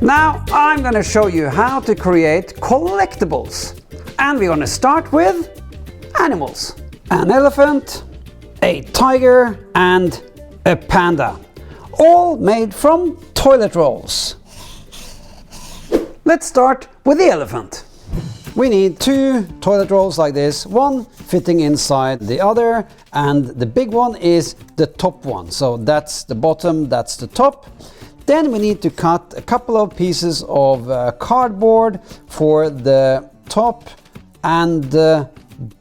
Now I'm going to show you how to create collectibles. And we're going to start with animals. An elephant, a tiger and a panda. All made from toilet rolls. Let's start with the elephant. We need 2 toilet rolls like this, one fitting inside the other, and the big one is the top one. So that's the bottom, that's the top. Then we need to cut a couple of pieces of cardboard for the top and the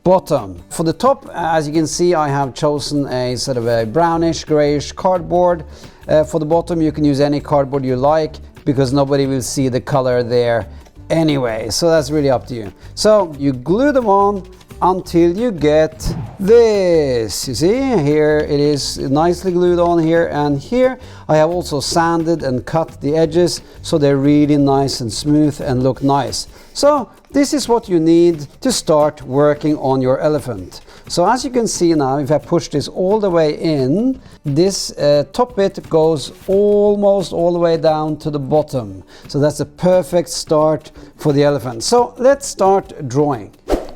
bottom. For the top, as you can see, I have chosen a sort of a brownish grayish cardboard. For the bottom you can use any cardboard you like, because nobody will see the color there anyway, so that's really up to you. So you glue them on until you get this. You see, here it is nicely glued on here and here. I have also sanded and cut the edges so they're really nice and smooth and look nice. So this is what you need to start working on your elephant. So as you can see now, if I push this all the way in, this top bit goes almost all the way down to the bottom. So that's a perfect start for the elephant. So let's start drawing.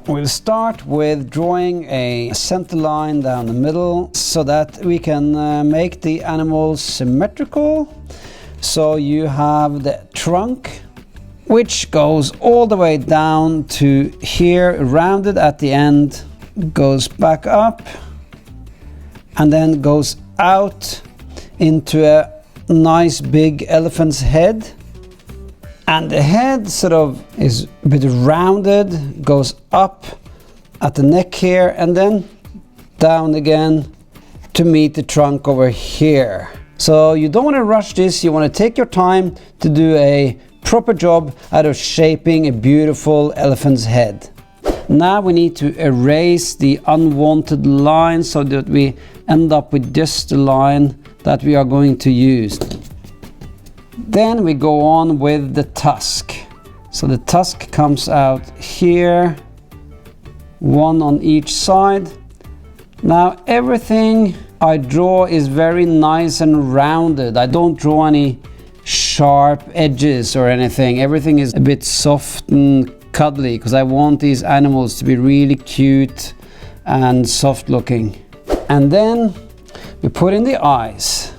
We'll start with drawing a center line down the middle so that we can make the animals symmetrical. So you have the trunk, which goes all the way down to here, rounded at the end, goes back up and then goes out into a nice big elephant's head. And the head sort of is a bit rounded, goes up at the neck here and then down again to meet the trunk over here. So you don't want to rush this, you want to take your time to do a proper job out of shaping a beautiful elephant's head. Now we need to erase the unwanted line so that we end up with just the line that we are going to use. Then we go on with the tusk. So the tusk comes out here, one on each side. Now everything I draw is very nice and rounded. I don't draw any sharp edges or anything. Everything is a bit soft and cuddly because I want these animals to be really cute and soft looking. And then we put in the eyes.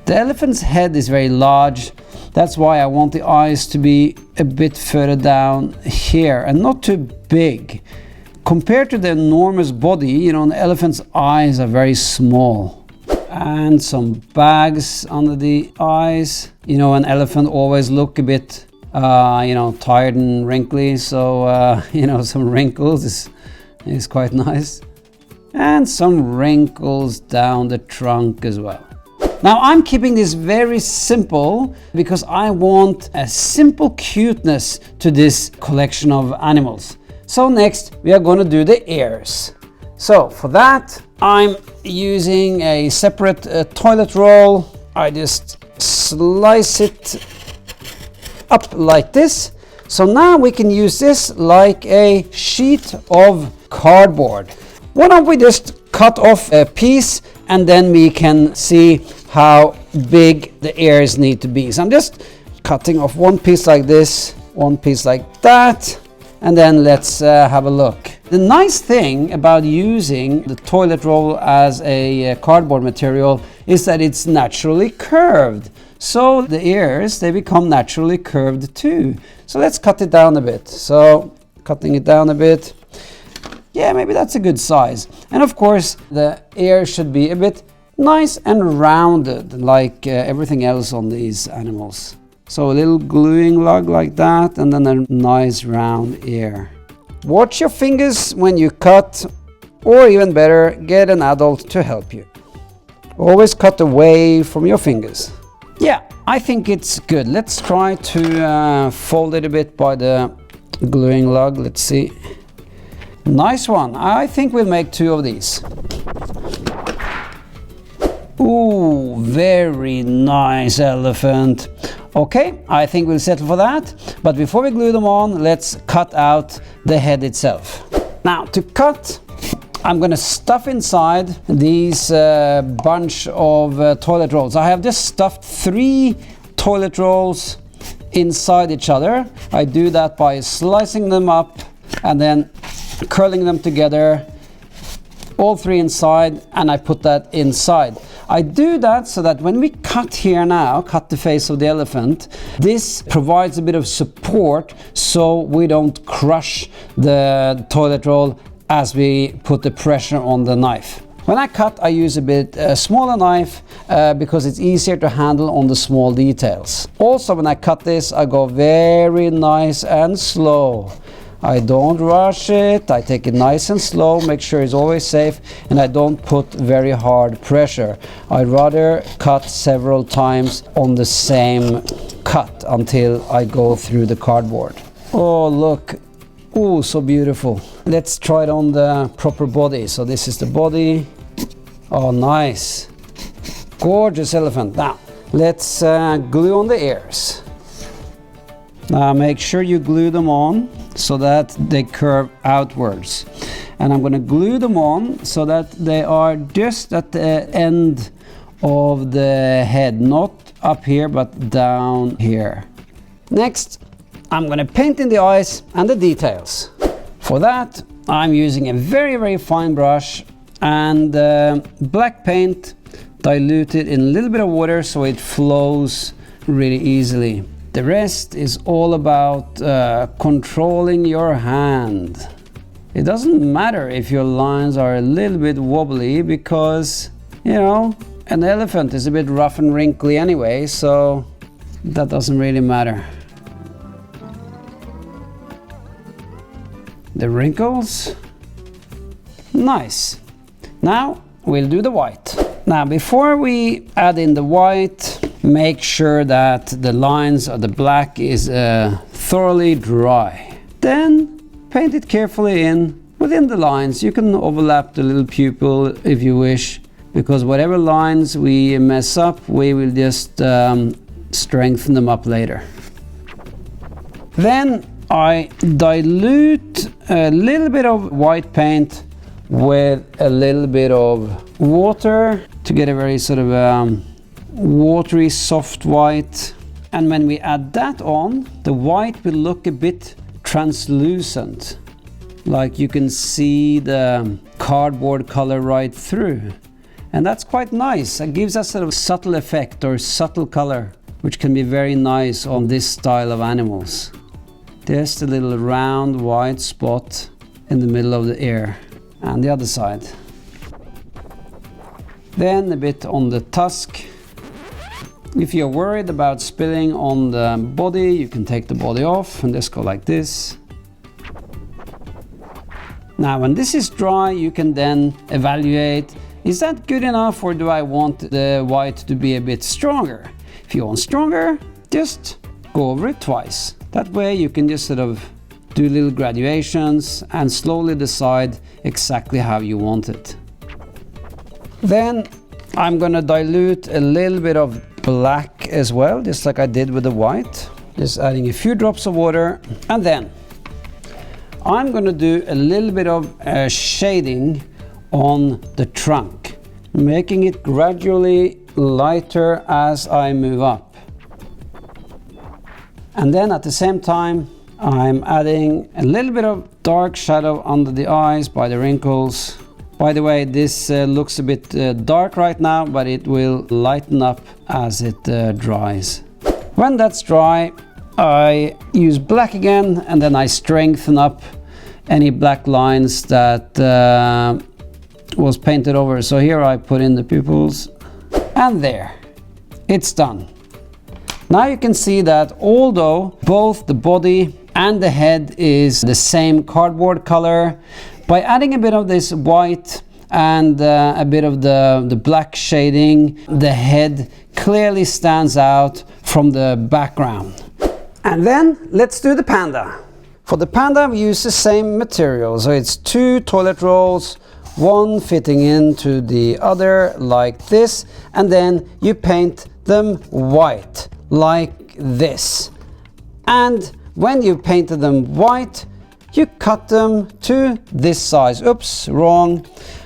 The elephant's head is very large. That's why I want the eyes to be a bit further down here and not too big. Compared to the enormous body, you know, an elephant's eyes are very small. And some bags under the eyes. You know, an elephant always look a bit, tired and wrinkly. So, some wrinkles is quite nice. And some wrinkles down the trunk as well. Now I'm keeping this very simple because I want a simple cuteness to this collection of animals. So next we are going to do the ears. So for that I'm using a separate toilet roll. I just slice it up like this. So now we can use this like a sheet of cardboard. Why don't we just cut off a piece and then we can see how big the ears need to be. So I'm just cutting off one piece like this, one piece like that, and then let's have a look. The nice thing about using the toilet roll as a cardboard material is that it's naturally curved. So the ears, they become naturally curved too. So let's cut it down a bit. So cutting it down a bit. Yeah, maybe that's a good size. And of course the ear should be a bit nice and rounded like everything else on these animals. So a little gluing lug like that and then a nice round ear. Watch your fingers when you cut, or even better, get an adult to help you. Always cut away from your fingers. Yeah, I think it's good. Let's try to fold it a bit by the gluing lug. Let's see. Nice one. I think we'll make 2 of these. Ooh, very nice elephant. Okay, I think we'll settle for that. But before we glue them on, let's cut out the head itself. Now, to cut, I'm going to stuff inside these bunch of toilet rolls. I have just stuffed 3 toilet rolls inside each other. I do that by slicing them up and then curling them together, all three inside, and I put that inside. I do that so that when we cut here now, cut the face of the elephant, this provides a bit of support so we don't crush the toilet roll as we put the pressure on the knife. When I cut, I use a bit smaller knife because it's easier to handle on the small details. Also, when I cut this, I go very nice and slow. I don't rush it, I take it nice and slow, make sure it's always safe, and I don't put very hard pressure. I'd rather cut several times on the same cut until I go through the cardboard. Oh, look. Oh, so beautiful. Let's try it on the proper body. So this is the body. Oh, nice. Gorgeous elephant. Now, let's glue on the ears. Now, make sure you glue them on so that they curve outwards. And I'm going to glue them on so that they are just at the end of the head. Not up here, but down here. Next, I'm going to paint in the eyes and the details. For that, I'm using a very, very fine brush and black paint diluted in a little bit of water so it flows really easily. The rest is all about controlling your hand. It doesn't matter if your lines are a little bit wobbly because, you know, an elephant is a bit rough and wrinkly anyway, so that doesn't really matter. The wrinkles, nice. Now we'll do the white. Now before we add in the white, make sure that the lines of the black is thoroughly dry. Then paint it carefully in within the lines. You can overlap the little pupil if you wish, because whatever lines we mess up, we will just strengthen them up later. Then I dilute a little bit of white paint with a little bit of water to get a very sort of watery soft white. And when we add that on, the white will look a bit translucent, like you can see the cardboard color right through. And that's quite nice. It gives us sort of subtle effect or subtle color, which can be very nice on this style of animals. Just a little round white spot in the middle of the ear, and the other side. Then a bit on the tusk. If you're worried about spilling on the body, you can take the body off and just go like this. Now when this is dry, you can then evaluate, is that good enough or do I want the white to be a bit stronger? If you want stronger, just go over it twice. That way you can just sort of do little graduations and slowly decide exactly how you want it. Then I'm gonna dilute a little bit of black as well, just like I did with the white. Just adding a few drops of water. And then I'm gonna do a little bit of shading on the trunk, making it gradually lighter as I move up. And then at the same time, I'm adding a little bit of dark shadow under the eyes by the wrinkles. By the way, this looks a bit dark right now, but it will lighten up as it dries. When that's dry, I use black again, and then I strengthen up any black lines that was painted over. So here I put in the pupils, and there, it's done. Now you can see that although both the body and the head is the same cardboard color, by adding a bit of this white and a bit of the black shading, the head clearly stands out from the background. And then let's do the panda. For the panda we use the same material, so it's 2 toilet rolls, one fitting into the other like this, and then you paint them white like this. And when you painted them white, you cut them to this size. Oops, wrong.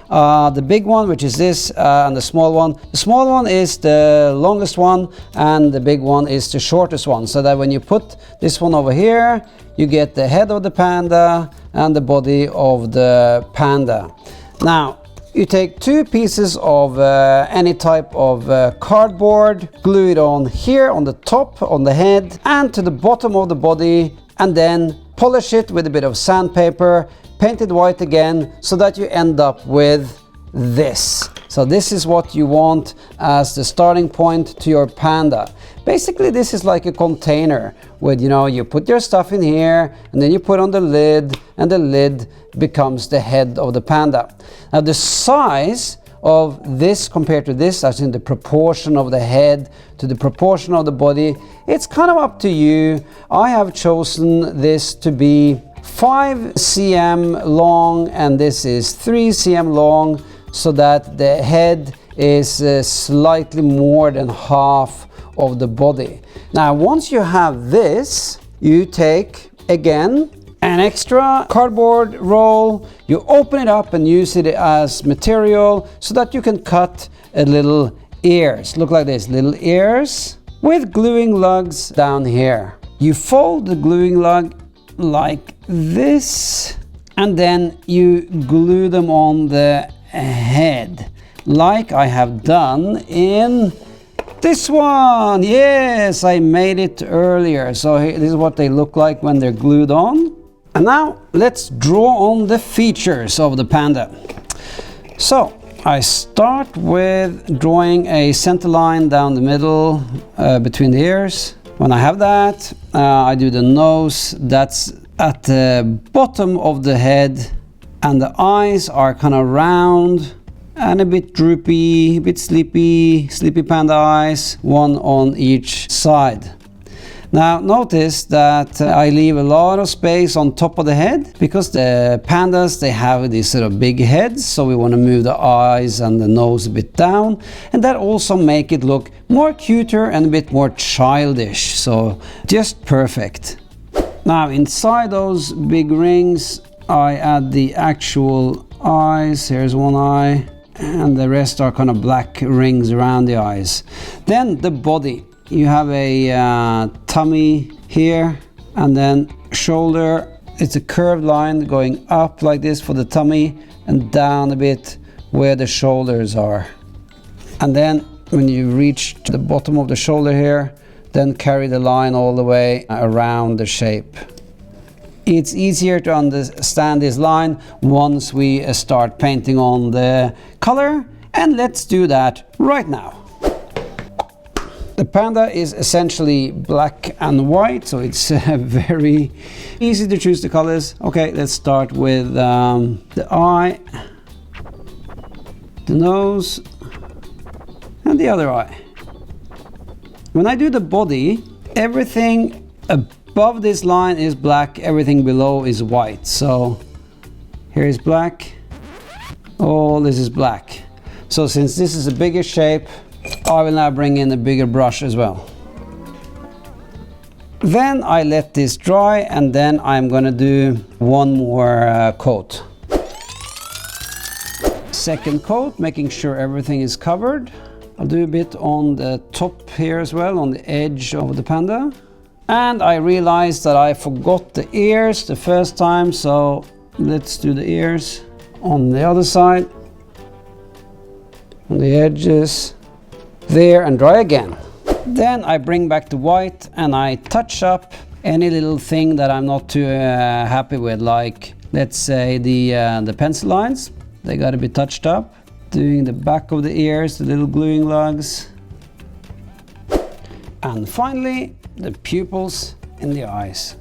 the big one, which is this, and the small one. The small one is the longest one, and the big one is the shortest one. So that when you put this one over here, you get the head of the panda and the body of the panda. Now, you take two pieces of any type of cardboard, glue it on here on the top, on the head, and to the bottom of the body, and then polish it with a bit of sandpaper, paint it white again, so that you end up with this. So this is what you want as the starting point to your panda. Basically, this is like a container with, you put your stuff in here, and then you put on the lid, and the lid becomes the head of the panda. Now, the size of this compared to this, as in the proportion of the head to the proportion of the body, it's kind of up to you. I have chosen this to be 5 cm long, and this is 3 cm long, so that the head is slightly more than half of the body. Now, once you have this, you take again an extra cardboard roll, you open it up and use it as material so that you can cut a little ears. Look like this, little ears with gluing lugs down here. You fold the gluing lug like this, and then you glue them on the head, like I have done in this one. Yes, I made it earlier. So this is what they look like when they're glued on. And now let's draw on the features of the panda. So I start with drawing a center line down the middle between the ears. When I have that, I do the nose. That's at the bottom of the head, and the eyes are kind of round and a bit droopy, a bit sleepy panda eyes, one on each side. Now notice that I leave a lot of space on top of the head, because the pandas, they have these sort of big heads, so we want to move the eyes and the nose a bit down, and that also make it look more cuter and a bit more childish, so just perfect. Now inside those big rings, I add the actual eyes. Here's one eye, and the rest are kind of black rings around the eyes. Then the body. You have a tummy here, and then shoulder. It's a curved line going up like this for the tummy, and down a bit where the shoulders are. And then when you reach the bottom of the shoulder here, then carry the line all the way around the shape. It's easier to understand this line once we start painting on the color, and let's do that right now. The panda is essentially black and white, so it's very easy to choose the colors. Okay, let's start with the eye, the nose, and the other eye. When I do the body, everything above this line is black, everything below is white. So here is black, all this is black. So since this is a bigger shape, I will now bring in a bigger brush as well. Then I let this dry, and then I'm gonna do one more coat. Second coat, making sure everything is covered. I'll do a bit on the top here as well, on the edge of the panda. And I realized that I forgot the ears the first time, so let's do the ears on the other side, on the edges there, and dry again. Then I bring back the white and I touch up any little thing that I'm not too happy with, like let's say the pencil lines. They got to be touched up. Doing the back of the ears, the little gluing lugs. And finally, the pupils in the eyes.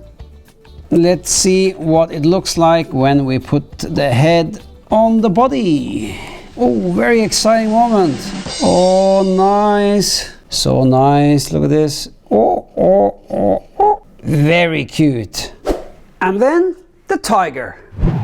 Let's see what it looks like when we put the head on the body. Oh, very exciting moment. Oh, nice. So nice. Look at this. Oh. Very cute. And then the tiger.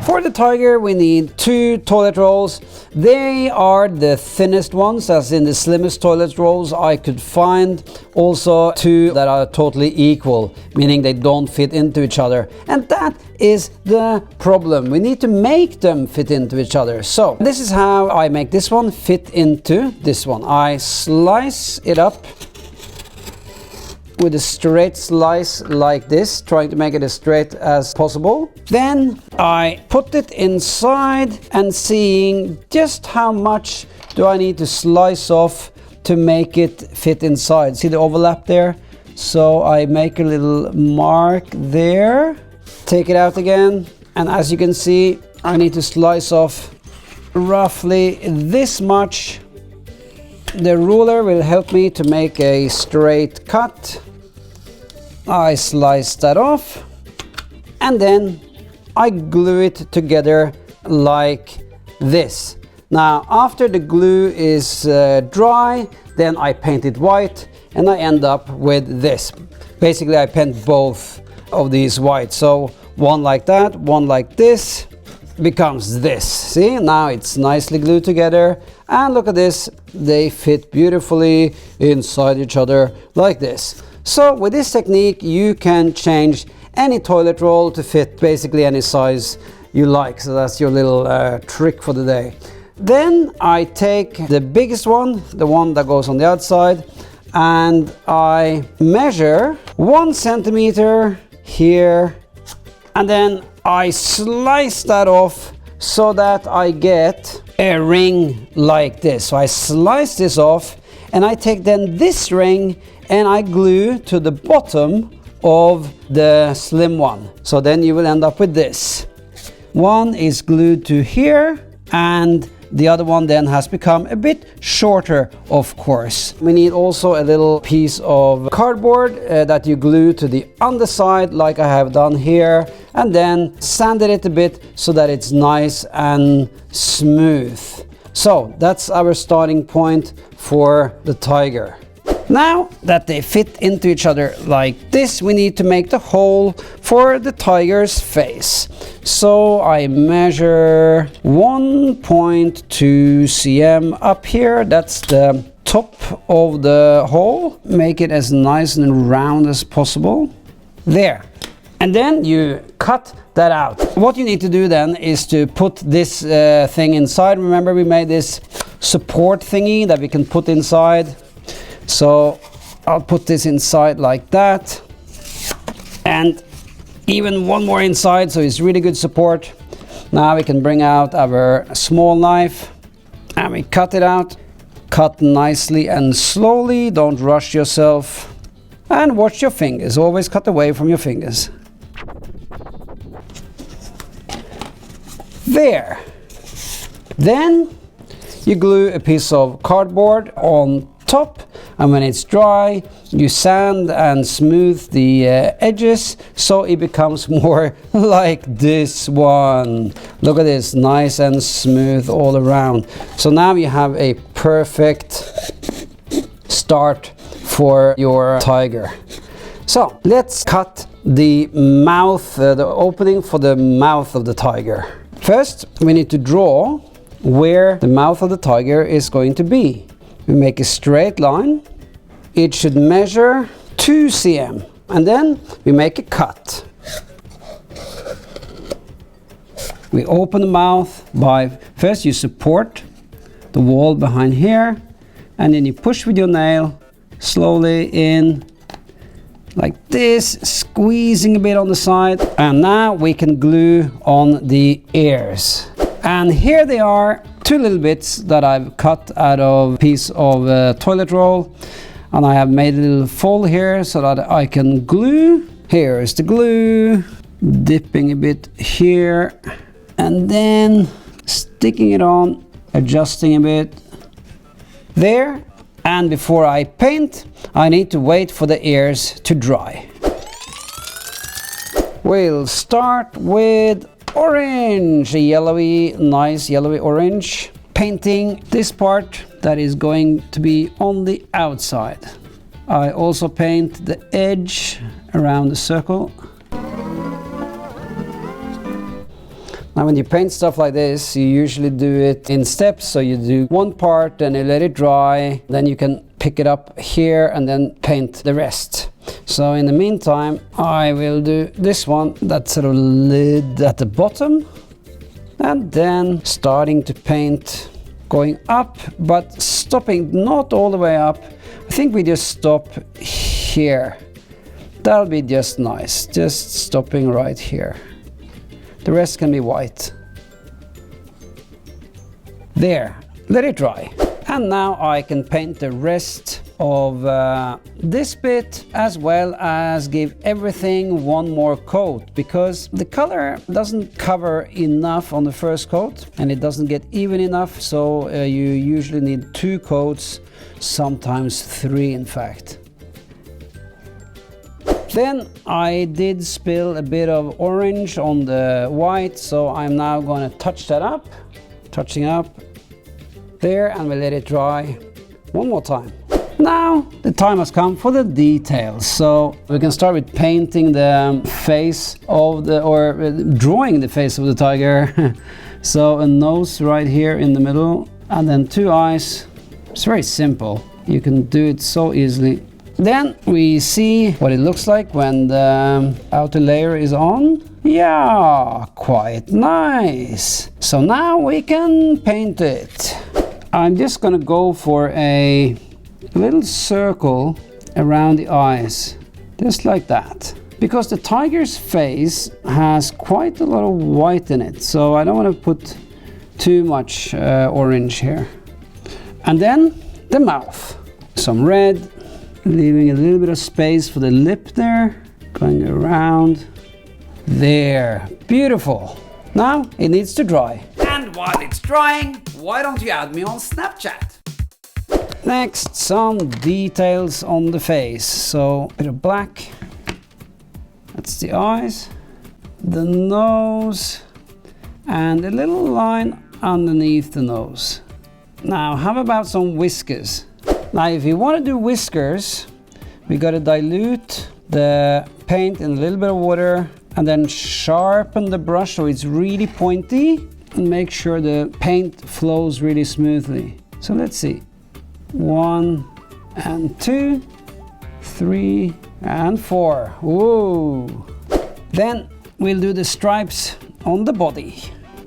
For the tiger, we need 2 toilet rolls. They are the thinnest ones, as in the slimmest toilet rolls I could find. Also 2 that are totally equal, meaning they don't fit into each other. And that is the problem. We need to make them fit into each other. So this is how I make this one fit into this one. I slice it up with a straight slice like this, trying to make it as straight as possible. Then I put it inside and seeing just how much do I need to slice off to make it fit inside. See the overlap there? So I make a little mark there, take it out again, and as you can see, I need to slice off roughly this much. The ruler will help me to make a straight cut. I slice that off and then I glue it together like this. Now after the glue is dry, then I paint it white and I end up with this. Basically I paint both of these white. So one like that, one like this, becomes this. See, now it's nicely glued together, and look at this, they fit beautifully inside each other like this. So with this technique you can change any toilet roll to fit basically any size you like. So that's your little trick for the day. Then I take the biggest one, the one that goes on the outside, and I measure 1 centimeter here, and then I slice that off so that I get a ring like this. So I slice this off and I take then this ring and I glue to the bottom of the slim one. So then you will end up with this. One is glued to here and the other one then has become a bit shorter, of course. We need also a little piece of cardboard that you glue to the underside like I have done here, and then sanded it a bit so that it's nice and smooth. So that's our starting point for the tiger. Now that they fit into each other like this, we need to make the hole for the tiger's face. So I measure 1.2 cm up here. That's the top of the hole. Make it as nice and round as possible. There. And then you cut that out. What you need to do then is to put this thing inside. Remember we made this support thingy that we can put inside. So I'll put this inside like that, and even one more inside, so it's really good support. Now we can bring out our small knife and we cut it out. Cut nicely and slowly, don't rush yourself, and watch your fingers, always cut away from your fingers. There. Then you glue a piece of cardboard on top, and when it's dry you sand and smooth the edges so it becomes more like this one. Look at this, nice and smooth all around. So now you have a perfect start for your tiger. So let's cut the mouth, the opening for the mouth of the tiger. First we need to draw where the mouth of the tiger is going to be. We make a straight line. It should measure 2 cm. And then we make a cut. We open the mouth by, first you support the wall behind here, and then you push with your nail slowly in like this, squeezing a bit on the side. And now we can glue on the ears. And here they are, 2 little bits that I've cut out of a piece of toilet roll, and I have made a little fold here so that I can glue. Here is the glue, dipping a bit here and then sticking it on, adjusting a bit there. And before I paint, I need to wait for the ears to dry. We'll start with orange, a yellowy, nice yellowy orange. Painting this part that is going to be on the outside. I also paint the edge around the circle. Now when you paint stuff like this, you usually do it in steps. So you do one part and you let it dry, then you can pick it up here and then paint the rest. So in the meantime, I will do this one, that sort of lid at the bottom, and then starting to paint going up, but stopping not all the way up. I think we just stop here. That'll be just nice, just stopping right here. The rest can be white. There, let it dry. And now I can paint the rest of this bit, as well as give everything one more coat, because the color doesn't cover enough on the first coat and it doesn't get even enough, so you usually need 2 coats, sometimes 3 in fact. Then I did spill a bit of orange on the white, so I'm now going to touch that up, touching up there, and we'll let it dry one more time. Now the time has come for the details, so we can start with painting the face of the, or drawing the face of the tiger. So a nose right here in the middle, and then 2 eyes. It's very simple, you can do it so easily. Then we see what it looks like when the outer layer is on. Yeah, quite nice. So now we can paint it. I'm just gonna go for a little circle around the eyes, just like that. Because the tiger's face has quite a lot of white in it, so I don't want to put too much orange here. And then the mouth. Some red, leaving a little bit of space for the lip there, going around there. Beautiful. Now it needs to dry. And while it's drying, why don't you add me on Snapchat? Next, some details on the face. So a bit of black. That's the eyes, the nose, and a little line underneath the nose. Now, how about some whiskers? Now, if you want to do whiskers, we got to dilute the paint in a little bit of water and then sharpen the brush so it's really pointy and make sure the paint flows really smoothly. So let's see. 1 and 2, 3 and 4. Whoa! Then we'll do the stripes on the body.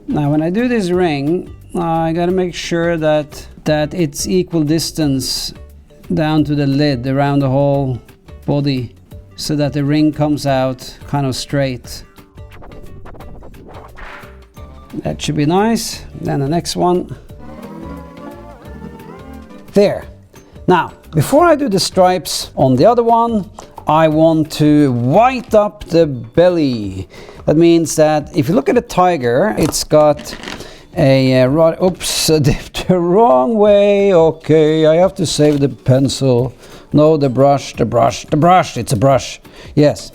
Now when I do this ring, I gotta make sure that it's equal distance down to the lid around the whole body, so that the ring comes out kind of straight. That should be nice. Then the next one. There. Now, before I do the stripes on the other one, I want to white up the belly. That means that if you look at a tiger, it's got a oops, I dipped the wrong way. Okay, I have to save the pencil. No, the brush, it's a brush. Yes.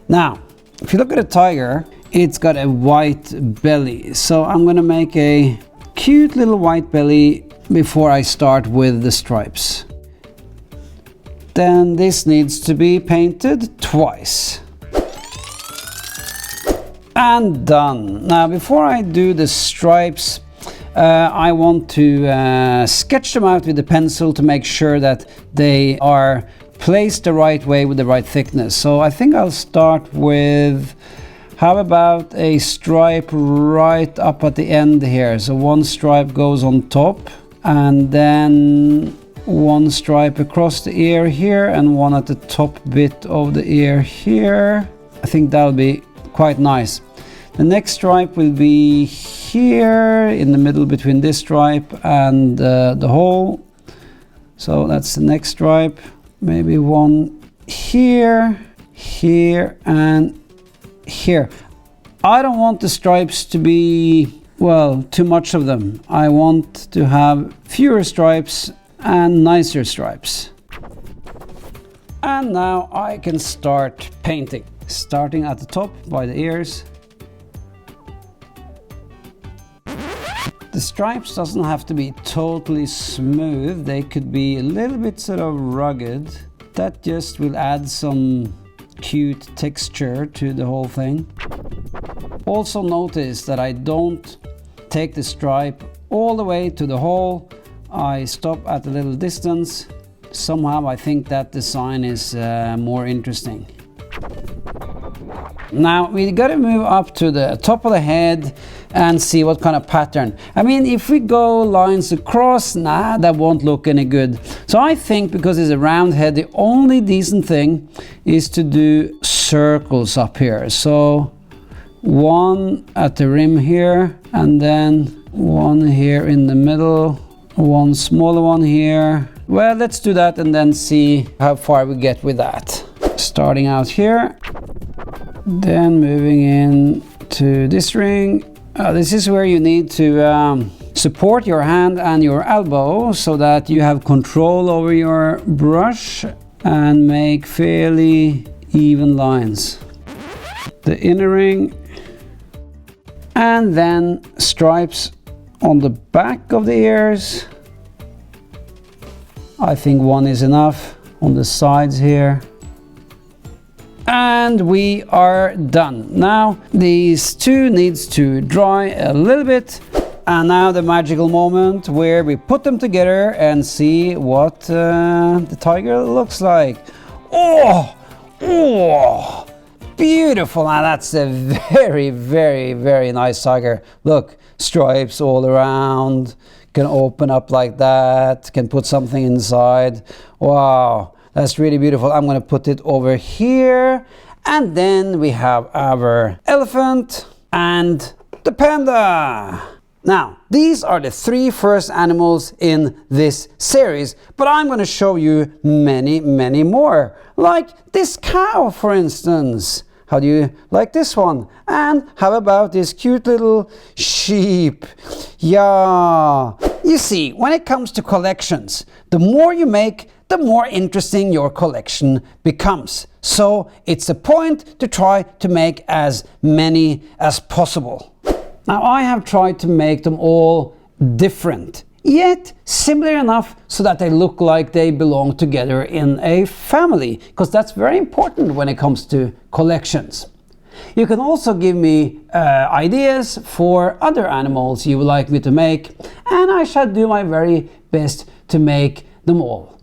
Now, if you look at a tiger, it's got a white belly. So I'm gonna make a cute little white belly before I start with the stripes. Then this needs to be painted twice. And done. Now before I do the stripes, I want to sketch them out with the pencil to make sure that they are placed the right way with the right thickness. So I think I'll start with, how about a stripe right up at the end here. So one stripe goes on top, and then one stripe across the ear here and one at the top bit of the ear here. I think that'll be quite nice. The next stripe will be here in the middle between this stripe and the hole. So that's the next stripe. Maybe one here, here, and here. I don't want the stripes to be, well, too much of them. I want to have fewer stripes and nicer stripes. And now I can start painting. Starting at the top by the ears. The stripes doesn't have to be totally smooth. They could be a little bit sort of rugged. That just will add some cute texture to the whole thing. Also notice that I don't take the stripe all the way to the hole. I stop at a little distance. Somehow I think that design is more interesting. Now we got to move up to the top of the head and see what kind of pattern. I mean, if we go lines across, nah, that won't look any good. So I think because it's a round head, the only decent thing is to do circles up here. So one at the rim here, and then one here in the middle, one smaller one here. Well, let's do that and then see how far we get with that. Starting out here, then moving in to this ring. This is where you need to support your hand and your elbow so that you have control over your brush and make fairly even lines. The inner ring, and then stripes on the back of the ears. I think one is enough on the sides here. And we are done. Now these two needs to dry a little bit, and now the magical moment where we put them together and see what the tiger looks like. Oh, beautiful. Now that's a very, very, very nice tiger. Look, stripes all around, can open up like that, can put something inside. Wow, that's really beautiful. I'm going to put it over here. And then we have our elephant and the panda. Now, these are the three first animals in this series, but I'm going to show you many, many more. Like this cow, for instance. How do you like this one? And how about this cute little sheep? Yeah. You see, when it comes to collections, the more you make, the more interesting your collection becomes. So it's a point to try to make as many as possible. Now I have tried to make them all different, yet similar enough so that they look like they belong together in a family, because that's very important when it comes to collections. You can also give me ideas for other animals you would like me to make, and I shall do my very best to make them all.